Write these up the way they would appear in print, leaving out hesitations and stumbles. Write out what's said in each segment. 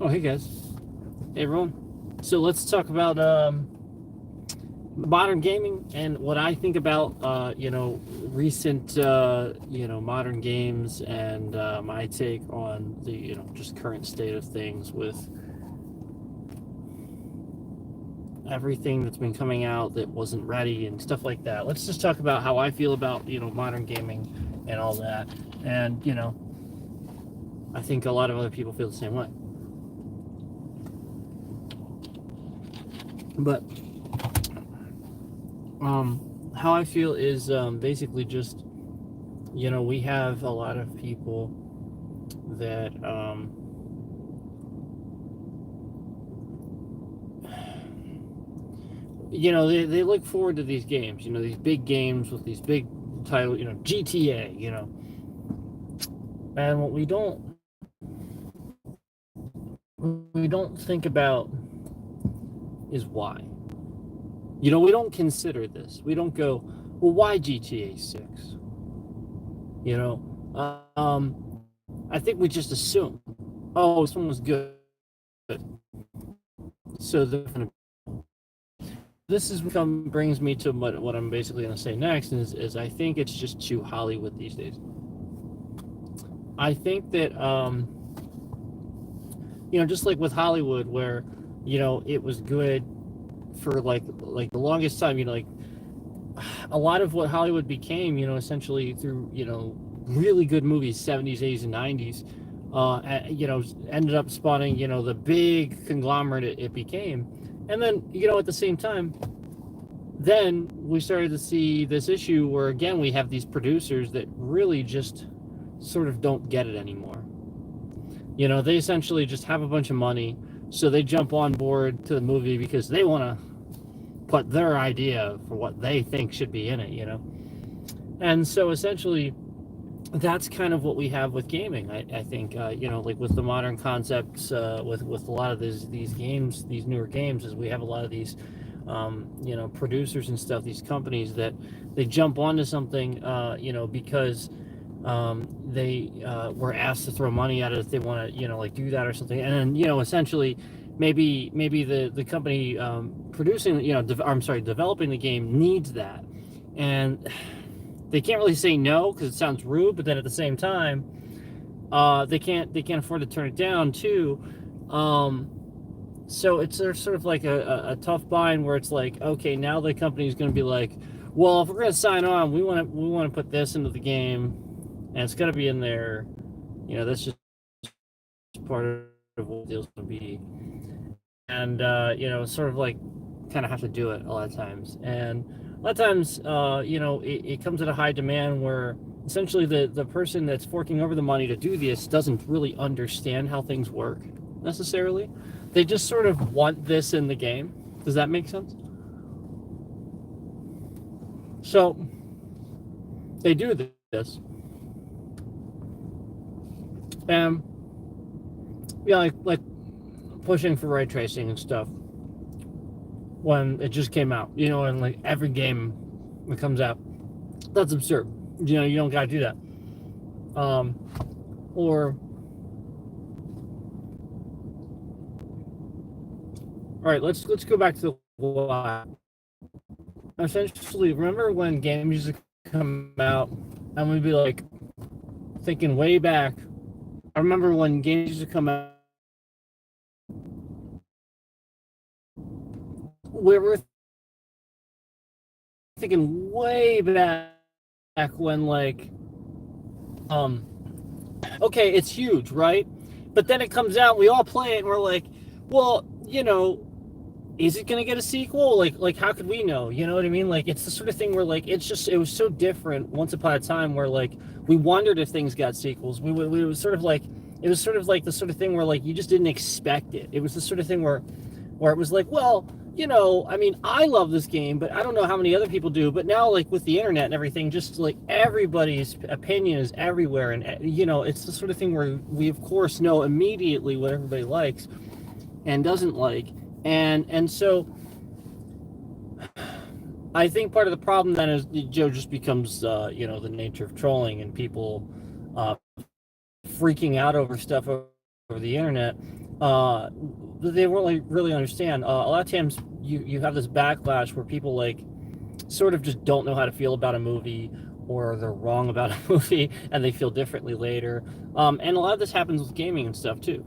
Oh, hey guys. Hey everyone. So let's talk about modern gaming and what I think about recent modern games and my take on the just current state of things with everything that's been coming out that wasn't ready and stuff like that. Let's just talk about how I feel about modern gaming and all that. And I think a lot of other people feel the same way. But how I feel is basically just, we have a lot of people that they look forward to these games, these big games with these big titles, GTA, and what we don't think about is why. We don't consider this. We don't go, well, why GTA 6? I think we just assume, oh, this one was good. So this brings me to what I'm basically going to say next is I think it's just too Hollywood these days. I think that, just like with Hollywood where, it was good for like the longest time, a lot of what Hollywood became, essentially through, really good movies, 70s, 80s, and 90s, ended up spawning, the big conglomerate it became. And then, at the same time, then we started to see this issue where, again, we have these producers that really just sort of don't get it anymore. They essentially just have a bunch of money, so they jump on board to the movie because they want to put their idea for what they think should be in it, And so essentially, that's kind of what we have with gaming. I think, like with the modern concepts, with a lot of these games, these newer games, is we have a lot of these, producers and stuff, these companies that they jump onto something, because they were asked to throw money at it if they want to, like do that or something. And then, essentially, maybe the company producing, developing the game needs that, and they can't really say no because it sounds rude. But then at the same time, they can't afford to turn it down too. So it's sort of like a tough bind where it's like, okay, now the company is going to be like, well, if we're going to sign on, we want to put this into the game, and it's got to be in there. That's just part of what the deal's going to be. And sort of like kind of have to do it a lot of times. And a lot of times, it comes at a high demand where essentially the person that's forking over the money to do this doesn't really understand how things work necessarily. They just sort of want this in the game. Does that make sense? So they do this, and like pushing for ray tracing and stuff when it just came out, and like every game that comes out, that's absurd. You don't gotta do that. Or all right, let's go back to the why. Essentially, remember when games used to come out and we'd be like thinking way back. I remember when games used to come out, we were thinking way back when okay, it's huge, right? But then it comes out, we all play it, and we're like, well, is it going to get a sequel? Like how could we know? You know what I mean? Like, it's the sort of thing where, like, it was so different once upon a time where, like, we wondered if things got sequels. We was sort of like, it was sort of like the sort of thing where, like, you just didn't expect it. It was the sort of thing where it was like, well, I mean, I love this game, but I don't know how many other people do. But now, like, with the internet and everything, just like everybody's opinion is everywhere. And, it's the sort of thing where we, of course, know immediately what everybody likes and doesn't like. And so I think part of the problem then is Joe just becomes, the nature of trolling and people freaking out over stuff over the internet. they really understand. A lot of times you have this backlash where people like sort of just don't know how to feel about a movie, or they're wrong about a movie and they feel differently later. And a lot of this happens with gaming and stuff too.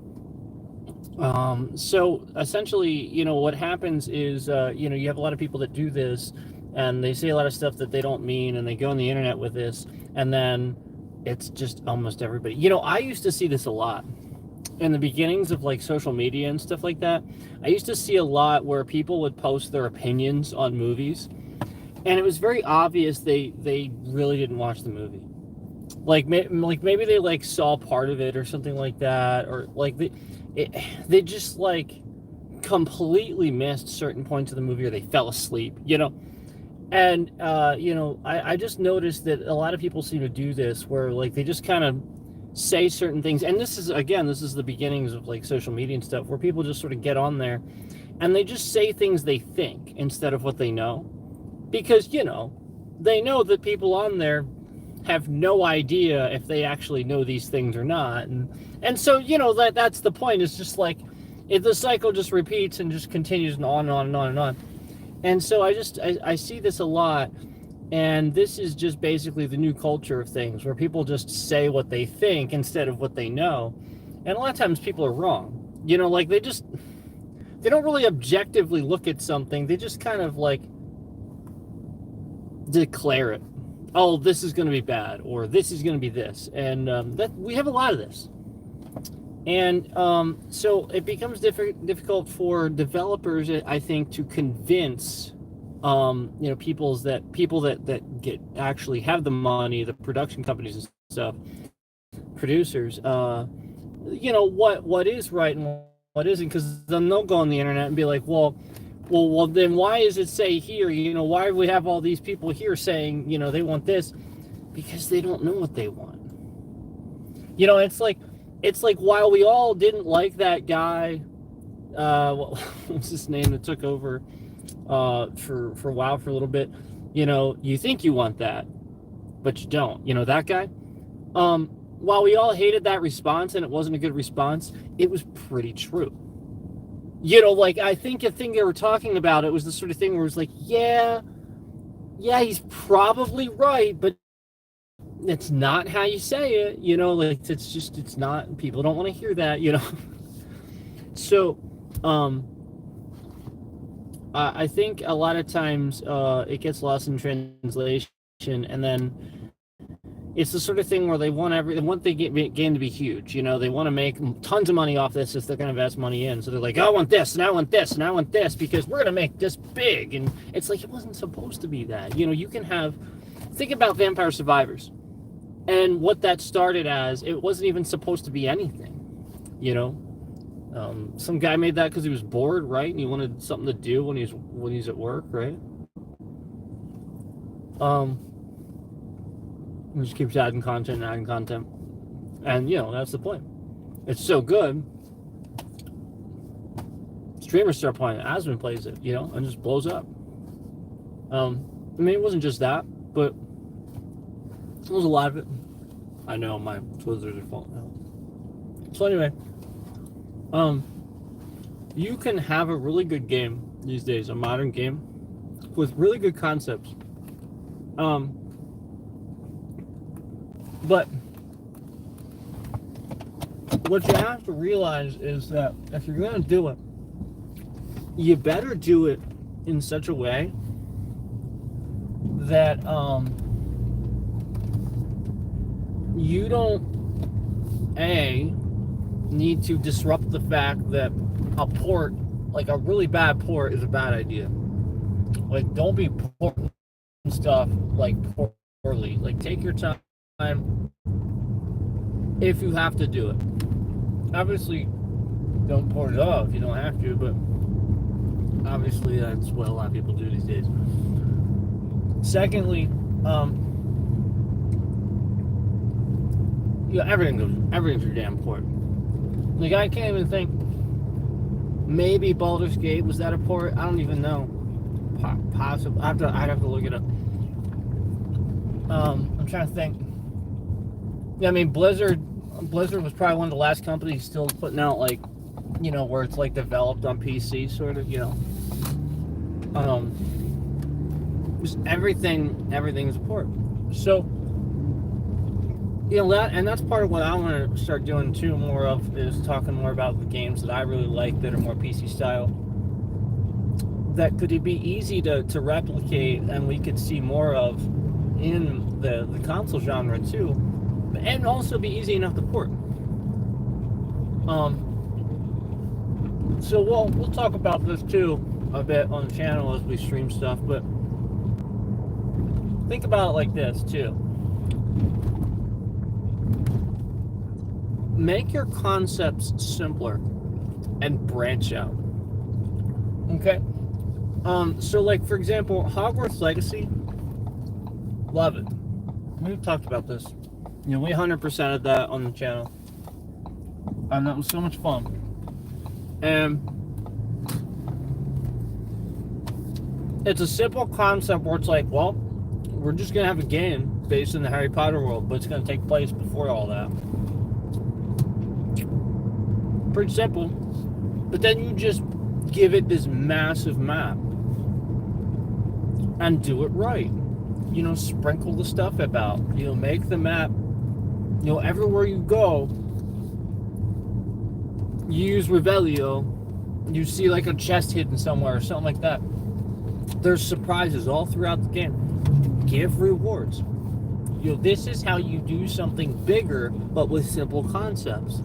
So essentially, what happens is, you have a lot of people that do this, and they say a lot of stuff that they don't mean, and they go on the internet with this, and then it's just almost everybody. I used to see this a lot in the beginnings of like social media and stuff like that. I used to see a lot where people would post their opinions on movies, and it was very obvious they really didn't watch the movie. Like maybe they like saw part of it or something like that, or like they just like completely missed certain points of the movie, or they fell asleep. And I just noticed that a lot of people seem to do this, where like they just kind of say certain things. And this is the beginnings of like social media and stuff, where people just sort of get on there and they just say things they think instead of what they know, because they know that people on there have no idea if they actually know these things or not. And so that's the point. It's just like if the cycle just repeats and just continues and on and on and on and on. And so I see this a lot. And this is just basically the new culture of things, where people just say what they think instead of what they know. And a lot of times people are wrong. Like they don't really objectively look at something. They just kind of like declare it. Oh, this is going to be bad, or this is going to be this. And that we have a lot of this. And so it becomes difficult for developers, I think, to convince people that get actually have the money, the production companies and stuff, producers, what is right and what isn't, because then they'll go on the internet and be like, well, then why does it say here? Why do we have all these people here saying they want this? Because they don't know what they want. It's like while we all didn't like that guy, what was his name that took over for a while, for a little bit, you think you want that, but you don't. That guy. While we all hated that response and it wasn't a good response, it was pretty true. I think the thing they were talking about, it was the sort of thing where it was like, yeah, he's probably right, but it's not how you say it. It's not. People don't want to hear that. So, I think a lot of times it gets lost in translation, and then it's the sort of thing where they want the game to be huge. They want to make tons of money off this if they're going to invest money in. So they're like, I want this, and I want this, and I want this, because we're going to make this big. And it's like, it wasn't supposed to be that. You can think about Vampire Survivors and what that started as. It wasn't even supposed to be anything. Some guy made that because he was bored, right? And he wanted something to do when he's at work, right? He just keeps adding content, and that's the point. It's so good. Streamers start playing it. Asmon plays it, and just blows up. It wasn't just that, but it was a lot of it. I know my Twizzlers are falling out. So anyway, you can have a really good game these days, a modern game with really good concepts. But what you have to realize is that if you're going to do it, you better do it in such a way that you don't need to disrupt the fact that a port, like a really bad port, is a bad idea. Like, don't be porting stuff like poorly. Like, take your time if you have to do it. Obviously, don't port it off if you don't have to, but obviously that's what a lot of people do these days. Secondly, everything's your damn port. Like, I can't even think. Maybe Baldur's Gate, was that a port? I don't even know. Possible. I'd have to look it up. I'm trying to think. Yeah, Blizzard was probably one of the last companies still putting out like where it's like developed on PC, sort of, just everything's important. So, that's part of what I want to start doing too, more of, is talking more about the games that I really like that are more PC style, that could be easy to replicate, and we could see more of in the console genre too, and also be easy enough to port. So we'll talk about this too a bit on the channel as we stream stuff, but think about it like this too. Make your concepts simpler and branch out. Okay? So like, for example, Hogwarts Legacy, love it. We've talked about this. We 100%ed that on the channel. And that was so much fun. And it's a simple concept where it's like, well, we're just going to have a game based in the Harry Potter world, but it's going to take place before all that. Pretty simple. But then you just give it this massive map and do it right. Sprinkle the stuff about. Make the map, everywhere you go, you use Revelio, you see like a chest hidden somewhere or something like that. There's surprises all throughout the game. Give rewards. This is how you do something bigger, but with simple concepts.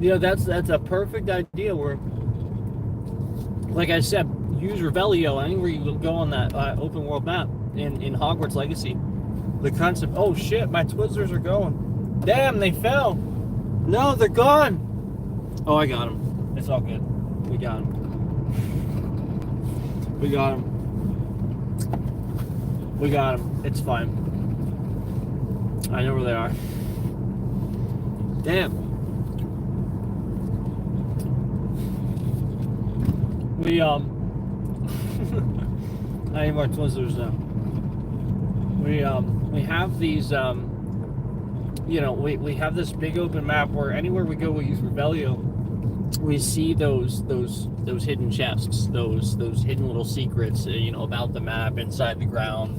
That's a perfect idea where, like I said, use Revelio anywhere you go on that open world map in Hogwarts Legacy. The concept, oh shit, my Twizzlers are going. Damn, they fell. No, they're gone. Oh, I got them. It's all good. We got them. We got them. We got them. It's fine. I know where they are. Damn. I need more Twizzlers now. We have these, we have this big open map where anywhere we go, we use Revelio. We see those hidden chests, those hidden little secrets, about the map, inside the ground,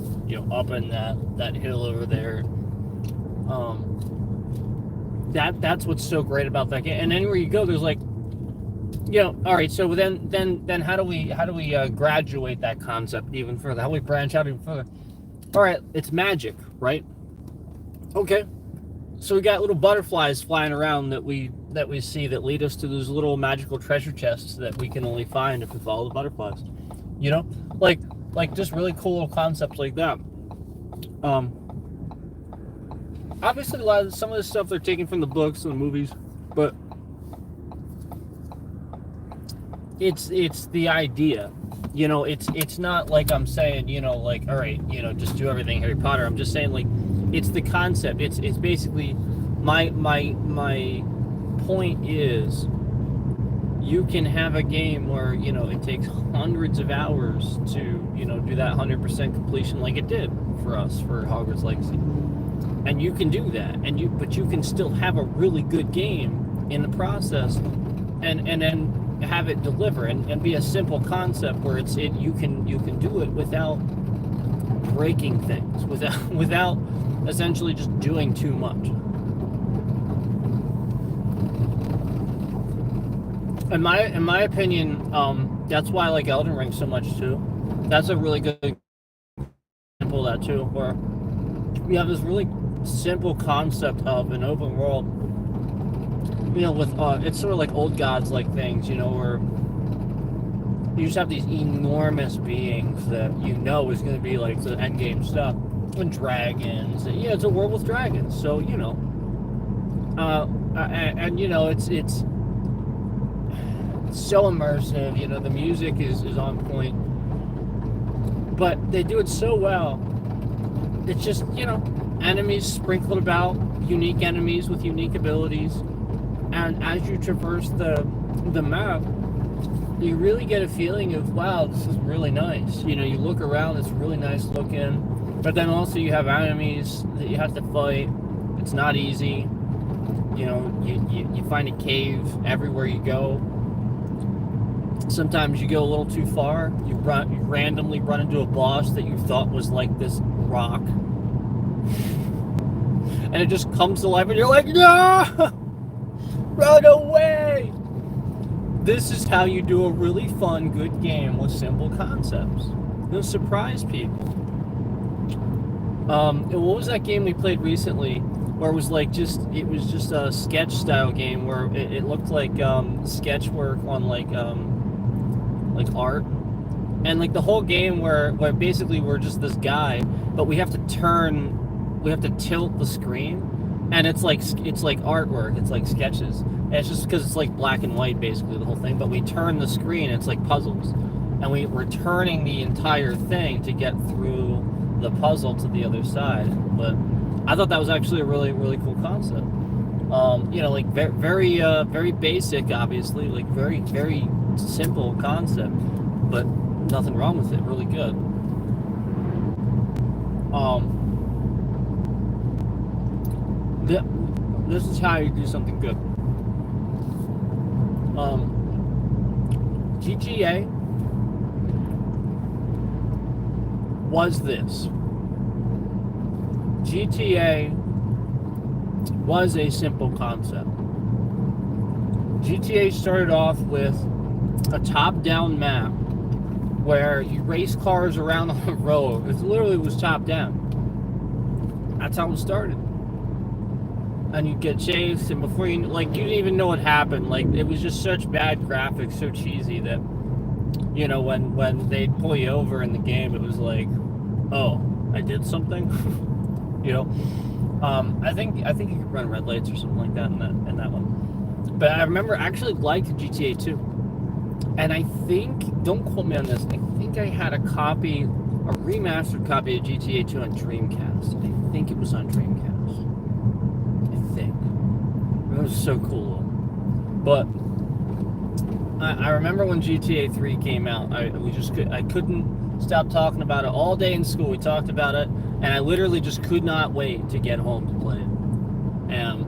up in that hill over there. That's what's so great about that game. And anywhere you go, there's like, all right. So then how do we graduate that concept even further? How do we branch out even further? All right, it's magic, right? Okay. So we got little butterflies flying around that we see that lead us to those little magical treasure chests that we can only find if we follow the butterflies. Like just really cool little concepts like that. Obviously some of this stuff they're taking from the books and the movies, but it's the idea. It's not like I'm saying, like, all right, just do everything Harry Potter. I'm just saying, like, it's the concept. It's basically my point is, you can have a game where it takes hundreds of hours to do that 100% completion like it did for us for Hogwarts Legacy, and you can do that, but you can still have a really good game in the process, and then have it deliver and be a simple concept where you can do it without breaking things, without essentially just doing too much. In my opinion, that's why I like Elden Ring so much too. That's a really good example of that too, where we have this really simple concept of an open world, with it's sort of like Old Gods like things, where you just have these enormous beings that is going to be like the end game stuff, and dragons. It's a world with dragons, so it's so immersive. The music is on point, but they do it so well. It's just enemies sprinkled about, unique enemies with unique abilities. And as you traverse the map, you really get a feeling of, wow, this is really nice. You look around, it's really nice looking. But then also you have enemies that you have to fight. It's not easy. You know, you find a cave everywhere you go. Sometimes you go a little too far. You randomly run into a boss that you thought was like this rock, and it just comes to life, and you're like, no, run away. This is how you do a really fun, good game with simple concepts. You'll surprise people. And what was that game we played recently, where it was just a sketch style game where it looked like sketch work on like art, and like the whole game where basically we're just this guy, but we have to tilt the screen, and it's like artwork, it's like sketches, and it's just because it's like black and white basically the whole thing, but we turn the screen, it's like puzzles, and we're turning the entire thing to get through the puzzle to the other side. But I thought that was actually a really, really cool concept. You know, like very basic, obviously, like very, very simple concept, but nothing wrong with it. Really good. This is how you do something good. GTA was this. GTA was a simple concept. GTA started off with a top-down map where you race cars around on the road. It literally was top-down. That's how it started. And you get chased, and before you you didn't even know what happened. Like, it was just such bad graphics, so cheesy that, you know, when they'd pull you over in the game, it was like, oh, I did something. You know, I think you could run red lights or something like that in that one. But I remember I actually liked GTA 2, and I think, don't quote me on this, I think I had a remastered copy of GTA 2 on Dreamcast. I think it was on Dreamcast. It was so cool. But I remember when GTA 3 came out, I couldn't stop talking about it all day in school. We talked about it, and I literally just could not wait to get home to play it. And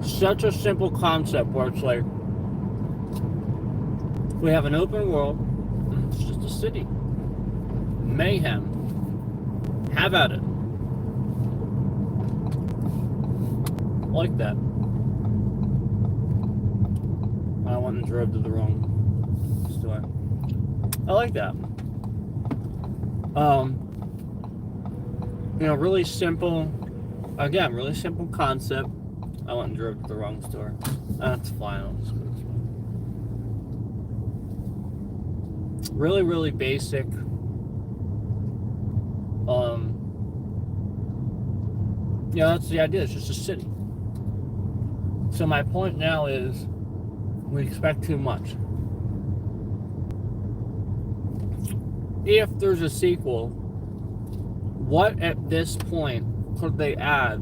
such a simple concept where it's like, we have an open world, it's just a city. Mayhem. Have at it. Like that. I went and drove to the wrong store. I like that. You know, really simple. Again, really simple concept. I went and drove to the wrong store. That's fine. Really, really basic. Yeah, that's the idea. It's just a city. So my point now is, we expect too much. If there's a sequel, what at this point could they add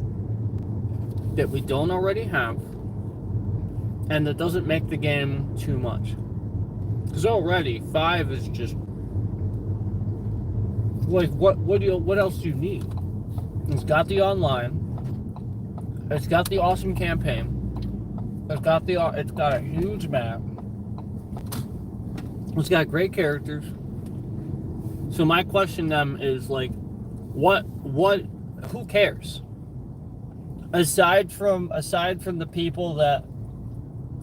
that we don't already have, and that doesn't make the game too much? Because already 5 is just like, what else do you need? It's got the online. It's got the awesome campaign. It's got a huge map. It's got great characters. So my question then is like, who cares? Aside from the people that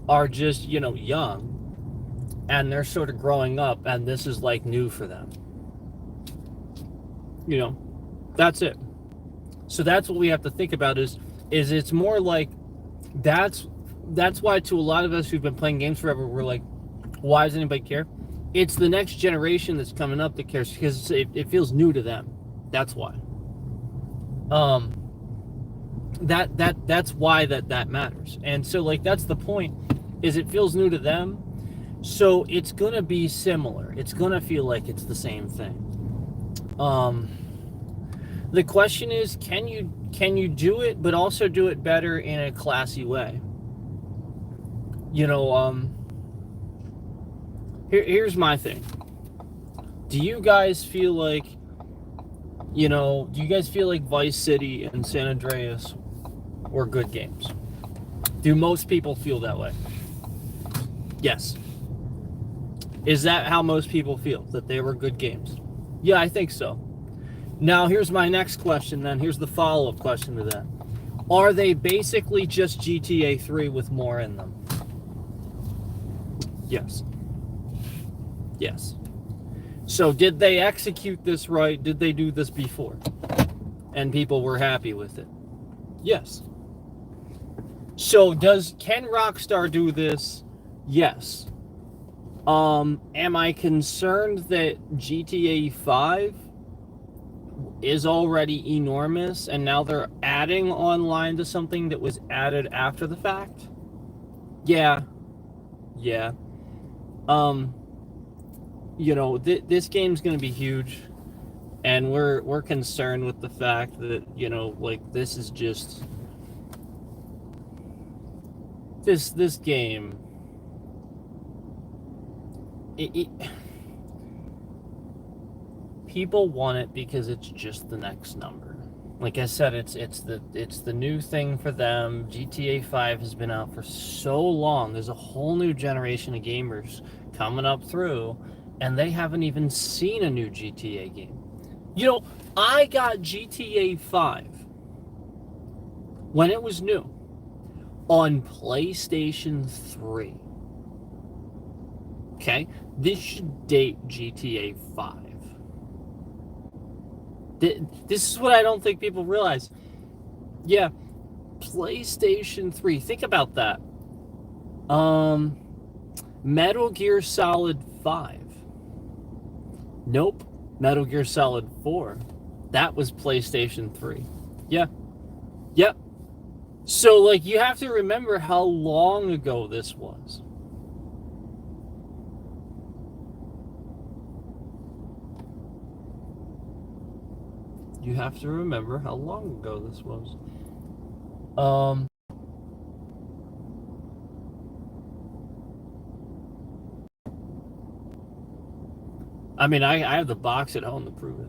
are just, you know, young, and they're sort of growing up, and this is like new for them. You know, that's it. So that's what we have to think about is it's more like, that's why to a lot of us who've been playing games forever, we're like, why does anybody care? It's the next generation that's coming up that cares, because it feels new to them. That's why. That's why that matters. And so, like, that's the point, is it feels new to them, so it's gonna be similar. It's gonna feel like it's the same thing. The question is, can you do it, but also do it better in a classy way? You know, here's my thing. Do you guys feel like Vice City and San Andreas were good games. Do most people feel that way? Yes. Is that how most people feel? That they were good games? Yeah, I think so. Now, here's my next question then. Here's the follow-up question to that. Are they basically just GTA 3 with more in them? Yes. Yes. So did they execute this right? Did they do this before? And people were happy with it? Yes. So can Rockstar do this? Yes. Am I concerned that GTA 5 is already enormous and now they're adding online to something that was added after the fact? Yeah. Yeah. This game's going to be huge, and we're concerned with the fact that, this is just this game. People want it because it's just the next number. Like I said, it's the new thing for them. GTA 5 has been out for so long. There's a whole new generation of gamers coming up through, and they haven't even seen a new GTA game. I got GTA 5 when it was new on PlayStation 3. Okay? This should date GTA 5. This is what I don't think people realize. Yeah, PlayStation 3. Think about that. Metal Gear Solid 5. Nope. Metal Gear Solid 4. That was PlayStation 3. Yeah. Yep. So, you have to remember how long ago this was. You have to remember how long ago this was. I mean, I have the box at home to prove it.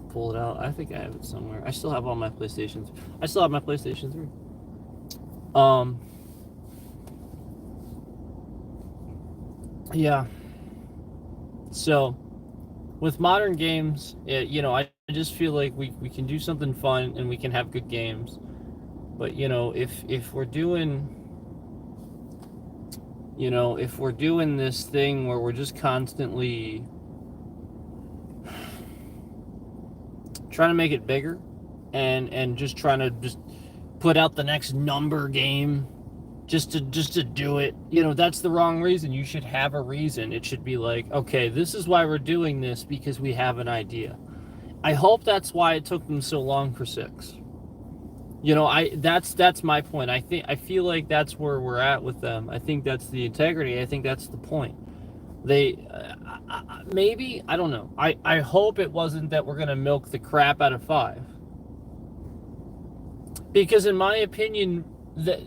Pull it out. I think I have it somewhere. I still have all my PlayStations. I still have my PlayStation 3. Yeah. So, with modern games, I just feel like we can do something fun and we can have good games. But, if we're doing... if we're doing this thing where we're just constantly trying to make it bigger and just trying to just put out the next number game just to do it, that's the wrong reason. You should have a reason. It should be like, okay, this is why we're doing this, because we have an idea. I hope that's why it took them so long for 6. That's my point. I feel like that's where we're at with them. I think that's the integrity. I think that's the point. They maybe, I don't know. I hope it wasn't that we're gonna milk the crap out of 5, because in my opinion, that's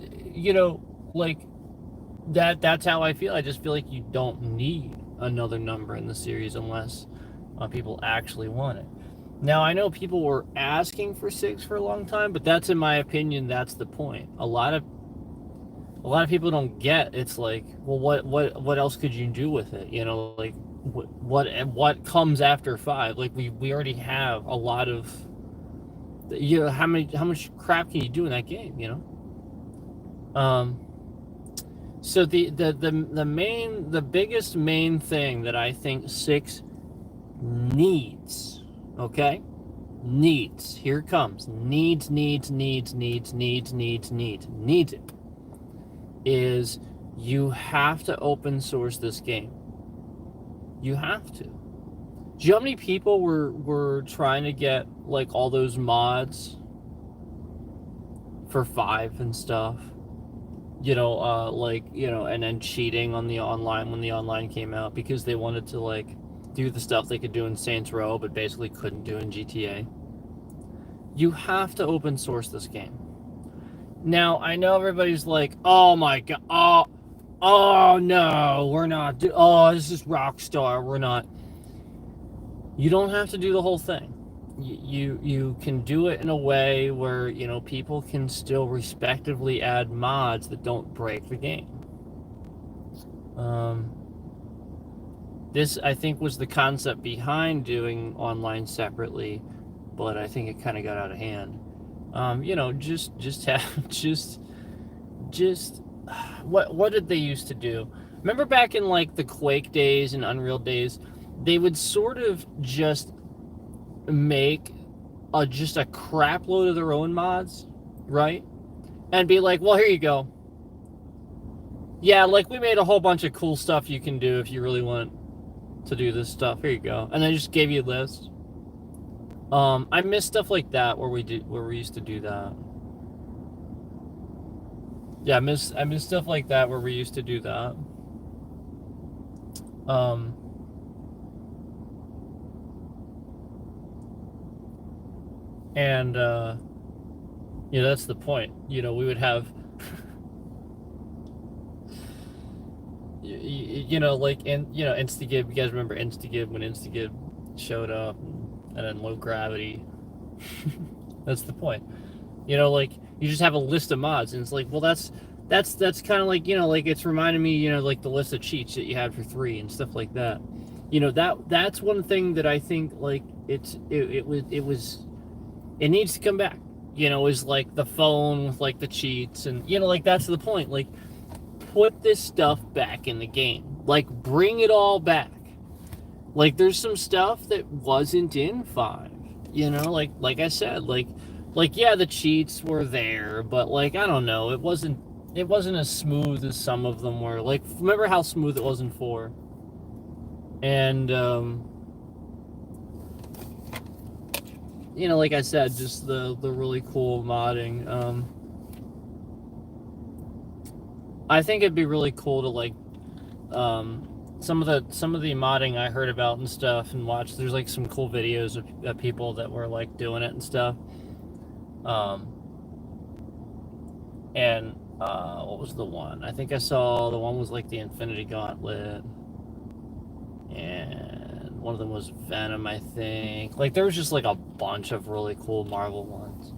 how I feel. I just feel like you don't need another number in the series unless people actually want it. Now, I know people were asking for 6 for a long time, but that's, in my opinion, that's the point. A lot of people don't get. It's like, well, what else could you do with it? What comes after 5? Like, we already have a lot of, how much crap can you do in that game? So the biggest main thing that I think 6 needs. Okay? Needs. Here it comes. Needs it. Is you have to open source this game. You have to. Do you know how many people were trying to get all those mods for 5 and stuff? And then cheating on the online when the online came out because they wanted to do the stuff they could do in Saints Row but basically couldn't do in GTA. You have to open source this game. Now, I know everybody's like, oh my god, oh no, we're not, this is Rockstar, we're not. You don't have to do the whole thing. you can do it in a way where, you know, people can still respectively add mods that don't break the game. This, I think, was the concept behind doing online separately, but I think it kind of got out of hand. You know, just have just what did they used to do? Remember back in like the Quake days and Unreal days, they would sort of just make just a crap load of their own mods, right? And be like, well, here you go. Yeah, like we made a whole bunch of cool stuff you can do if you really want to do this stuff. Here you go. And they just gave you a list. I miss stuff like that where we used to do that. Yeah, I miss stuff like that where we used to do that. And you know, that's the point. You know, we would have you know, like, and you know, Instagib. You guys remember Instagib when Instagib showed up, and then Low Gravity. That's the point. You know, like, you just have a list of mods, and it's like, well, that's kind of like, you know, like, it's reminding me, you know, like the list of cheats that you had for 3 and stuff like that. You know, that's one thing that I think, like, it needs to come back. You know, is like the phone with like the cheats, and you know, like, that's the point. Like, put this stuff back in the game. Like, bring it all back. Like, there's some stuff that wasn't in 5. You know, like I said, like yeah, the cheats were there, but like, I don't know, it wasn't as smooth as some of them were. Like, remember how smooth it was in 4? And you know, like I said, just the really cool modding. I think it'd be really cool to, like, some of the modding I heard about and stuff and watched. There's like some cool videos of people that were like doing it and stuff. And what was the one? I think I saw the one was like the Infinity Gauntlet, and one of them was Venom, I think. Like, there was just like a bunch of really cool Marvel ones.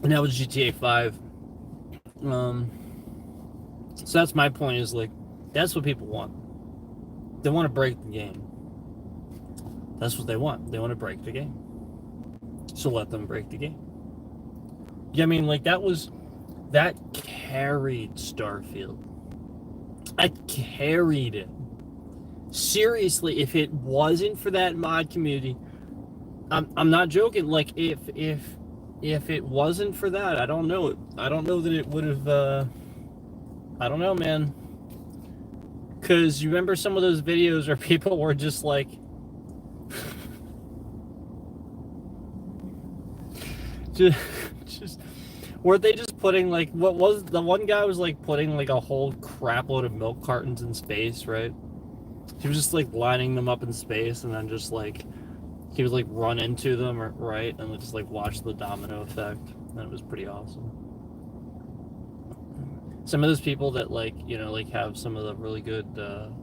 And that was GTA 5. So that's my point, is like, that's what people want. They want to break the game. That's what they want. They want to break the game. So let them break the game. Yeah, I mean, like, that carried Starfield. I carried it. Seriously, if it wasn't for that mod community, I'm not joking. Like, if it wasn't for that, I don't know that it would have. I don't know, man. Because you remember some of those videos where people were just like, just weren't they just putting, like, what was the one guy was like putting like a whole crap load of milk cartons in space, right? He was just like lining them up in space, and then just like he would like run into them, right, and just like watch the domino effect. And it was pretty awesome. Some of those people that, like, you know, like, have some of the really good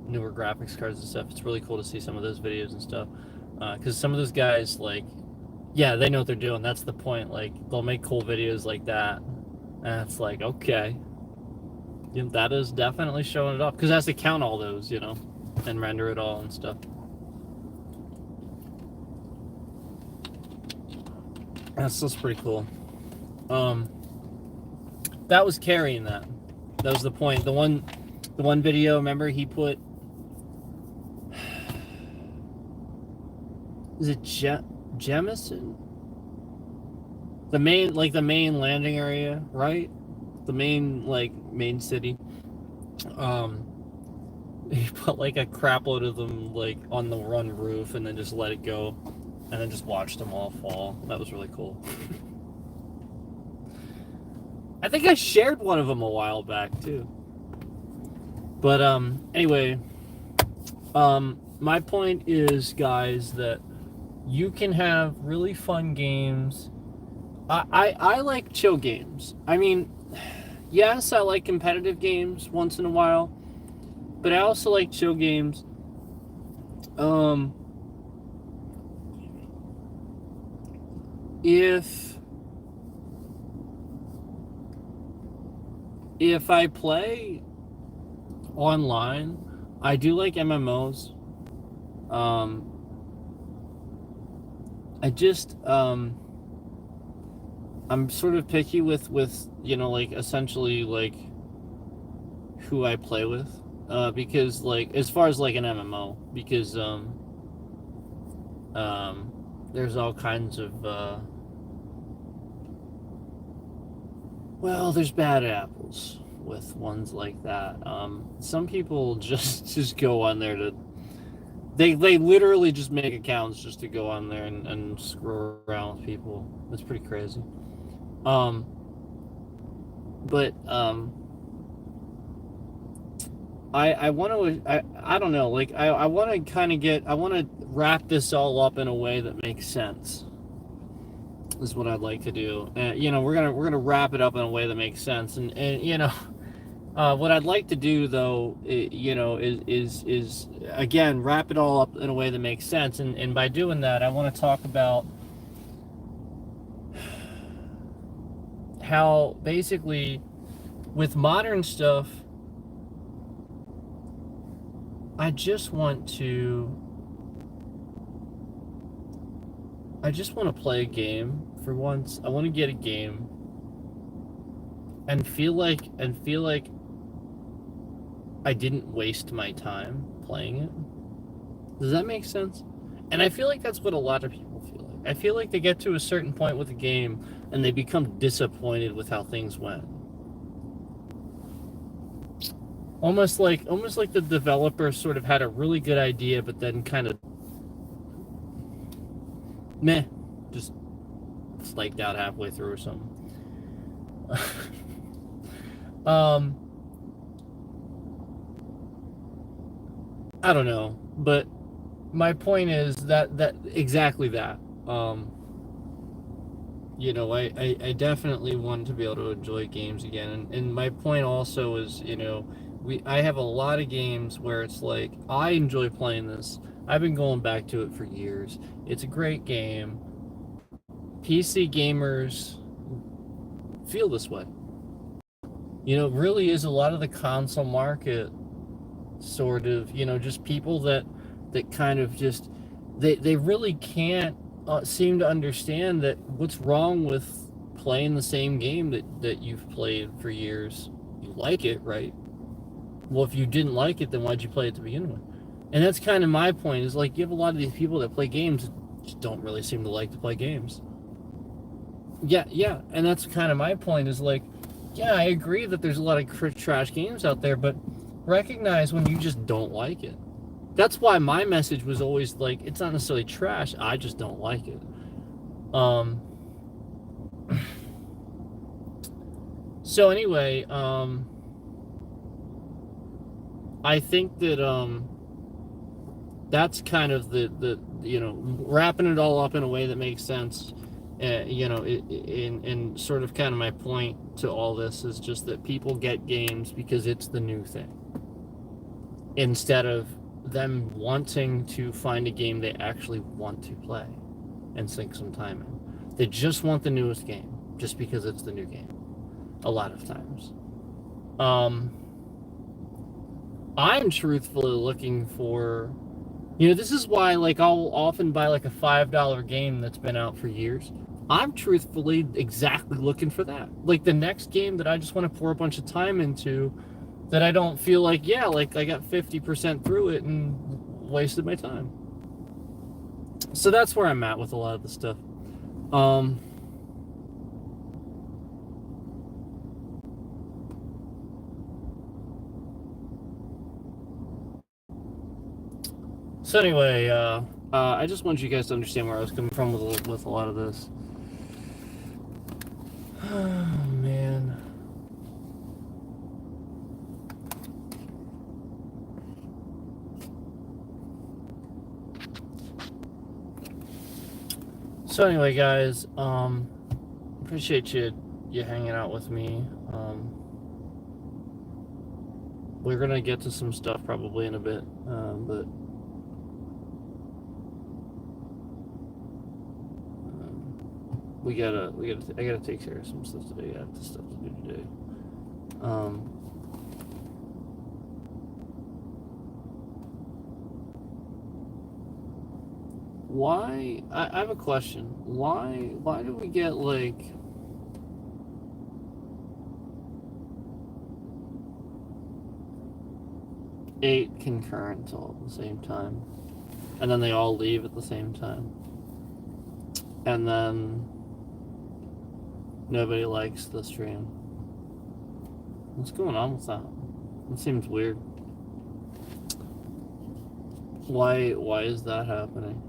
newer graphics cards and stuff, it's really cool to see some of those videos and stuff, because some of those guys, like, yeah, they know what they're doing. That's the point. Like, they'll make cool videos like that, and it's like, okay, you know, that is definitely showing it off, because it has to count all those, you know, and render it all and stuff. That's pretty cool. That was carrying that. That was the point. The one video, remember, he put, is it Jemison? The main landing area, right? The main city. He put like a crap load of them like on the run roof, and then just let it go, and then just watched them all fall. That was really cool. I think I shared one of them a while back too. But anyway, my point is, guys, that you can have really fun games. I like chill games. I mean, yes, I like competitive games once in a while, but I also like chill games. Um, if I play online, I do like MMOs. Um, I just I'm sort of picky with like essentially like who I play with, because like as far as like an MMO, because there's all kinds of well, there's bad apples with ones like that. Some people just go on there to they literally just make accounts just to go on there and screw around with people. That's pretty crazy. Um, but I want to I don't know, like I want to kind of I want to wrap this all up in a way that makes sense. Is what I'd like to do. We're gonna wrap it up in a way that makes sense, and what I'd like to do though, is again wrap it all up in a way that makes sense, and by doing that, I want to talk about how basically with modern stuff, I just want to play a game for once. I want to get a game and feel like I didn't waste my time playing it. Does that make sense? And I feel like that's what a lot of people feel like. I feel like they get to a certain point with a game and they become disappointed with how things went. Almost like the developer sort of had a really good idea, but then kind of just flaked out halfway through or something. I don't know, but my point is that exactly that. I definitely want to be able to enjoy games again, and my point also is, I have a lot of games where it's like I enjoy playing this. I've been going back to it for years. It's a great game. PC gamers feel this way. It really is a lot of the console market sort of, just people that kind of just they really can't seem to understand that what's wrong with playing the same game that you've played for years. You like it, right? Well, if you didn't like it, then why'd you play it to begin with? And that's kind of my point, is like you have a lot of these people that play games that just don't really seem to like to play games. Yeah, and that's kind of my point, is like, yeah, I agree that there's a lot of trash games out there, but recognize when you just don't like it. That's why my message was always like, it's not necessarily trash, I just don't like it. So anyway, I think that that's kind of the wrapping it all up in a way that makes sense. In sort of kind of my point to all this is just that people get games because it's the new thing, instead of them wanting to find a game they actually want to play and sink some time in. They just want the newest game just because it's the new game a lot of times. I'm truthfully looking for, this is why, like, I'll often buy like a $5 game that's been out for years. I'm truthfully exactly looking for that. Like the next game that I just want to pour a bunch of time into, that I don't feel like, like I got 50% through it and wasted my time. So that's where I'm at with a lot of the stuff. So anyway, I just want you guys to understand where I was coming from with a lot of this. Oh, man. So anyway, guys, appreciate you hanging out with me. we're gonna get to some stuff probably in a bit, but I gotta take care of some stuff today. I have stuff to do today. Why? I have a question. Why do we get like 8 concurrent all at the same time, and then they all leave at the same time, and then nobody likes the stream? What's going on with that? It seems weird. Why is that happening?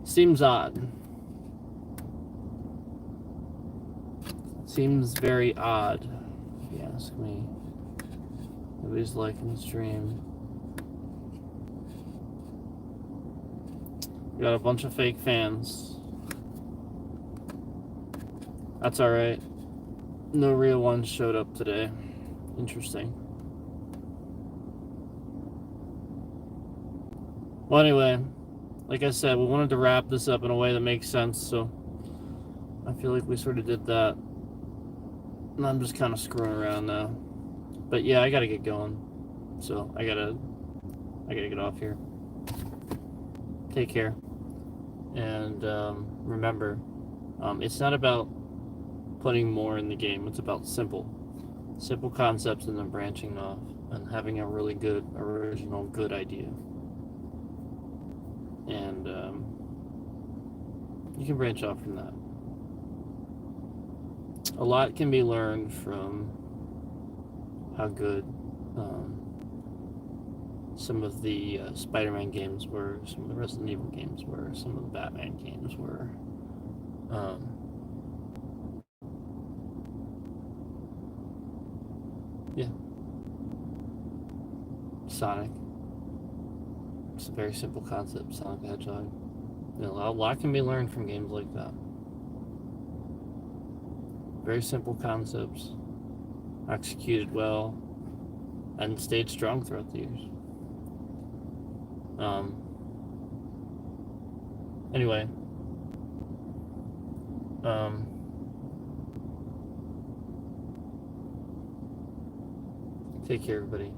Seems odd. Seems very odd, if you ask me. Nobody's liking the stream. We got a bunch of fake fans. That's alright. No real ones showed up today. Interesting. Well, anyway, like I said, we wanted to wrap this up in a way that makes sense, so I feel like we sort of did that. And I'm just kind of screwing around now. But yeah, I gotta get going. So I gotta get off here. Take care. And remember, it's not about putting more in the game. It's about simple concepts and then branching off and having a really good, original, good idea. And you can branch off from that. A lot can be learned from how good some of the Spider-Man games were, some of the Resident Evil games were, some of the Batman games were. Yeah. Sonic. It's a very simple concept, Sonic the Hedgehog. You know, a lot can be learned from games like that. Very simple concepts, executed well, and stayed strong throughout the years. Anyway, take care, everybody.